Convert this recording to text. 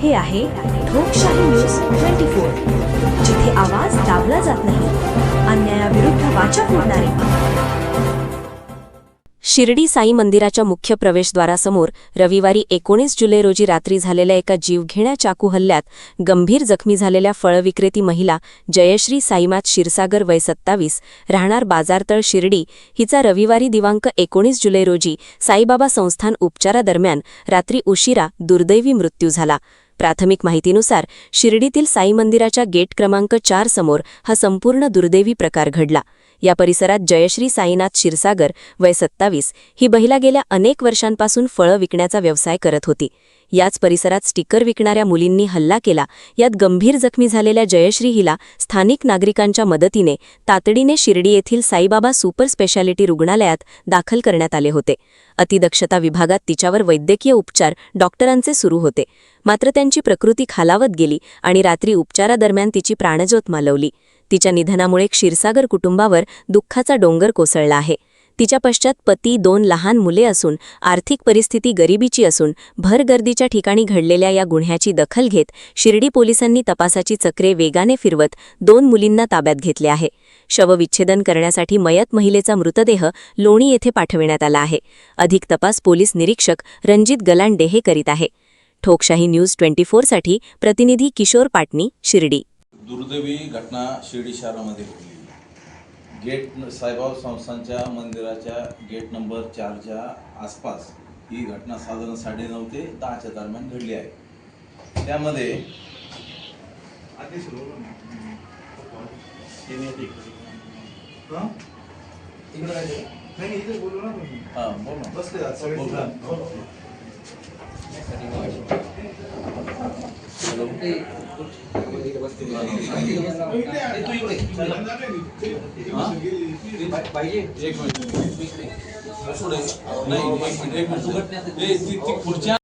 हे आहे ठोकशाही न्यूज 24, जिथे आवाज दाबला जात नाही, अन्यायाविरुद्ध वाचा फोडणारे। शिर्डी साई मंदिराच्या मुख्य प्रवेशद्वारासमोर रविवारी 19 जुलै रोजी रात्री झालेल्या एका जीवघेण्या चाकू हल्ल्यात गंभीर जखमी झालेल्या फळविक्रेती महिला जयश्री साईनाथ क्षीरसागर वय 27 राहणार बाजारतळ शिर्डी हिचा रविवारी दिनांक 19 जुलै रोजी साईबाबा संस्थान उपचारादरम्यान रात्री उशिरा दुर्दैवी मृत्यू झाला। प्राथमिक माहितीनुसार शिर्डीतील साई मंदिराच्या गेट क्रमांक 4 समोर हा संपूर्ण दुर्दैवी प्रकार घडला। या परिसरात जयश्री साईनाथ क्षीरसागर वय 27 ही महिला गेल्या अनेक वर्षांपासून फळं विकण्याचा व्यवसाय करत होती। याच परिसरात स्टिकर विकणाऱ्या मुलींनी हल्ला केला। यात गंभीर जखमी झालेल्या जयश्री हिला स्थानिक नागरिकांच्या मदतीने तातडीने शिर्डी येथील साईबाबा सुपर स्पेशालिटी रुग्णालयात दाखल करण्यात आले होते। अतिदक्षता विभागात तिच्यावर वैद्यकीय उपचार डॉक्टरांचे सुरू होते, मात्र त्यांची प्रकृती खालावत गेली आणि रात्री उपचारादरम्यान तिची प्राणज्योत मालवली। तिच्या निधनामुळे क्षीरसागर कुटुंबावर दुःखाचा डोंगर कोसळला आहे। तिच्या पश्चात पती, 2 लहान मुले असून आर्थिक परिस्थिती गरिबीची असून भरगर्दीच्या ठिकाणी घडलेल्या या गुन्ह्याची दखल घेत शिर्डी पोलिसांनी तपासाची चक्रे वेगाने फिरवत 2 मुलींना ताब्यात घेतले आहे। शवविच्छेदन करण्यासाठी मयत महिलेचा मृतदेह लोणी येथे पाठविण्यात आला आहे। अधिक तपास पोलीस निरीक्षक रणजित गलांडे हे करीत आहे। ठोकशाही न्यूज 24 साठी प्रतिनिधी किशोर पाटणी, शिर्डी। दुर्दैवी घटना शिर्डी शहरामध्ये घडली। गेट साईबाबा संस्थानच्या मंदिराच्या गेट नंबर 4च्या आसपास ही घटना साधारण 9:30 ते 10च्या दरम्यान घडली आहे। त्यामध्ये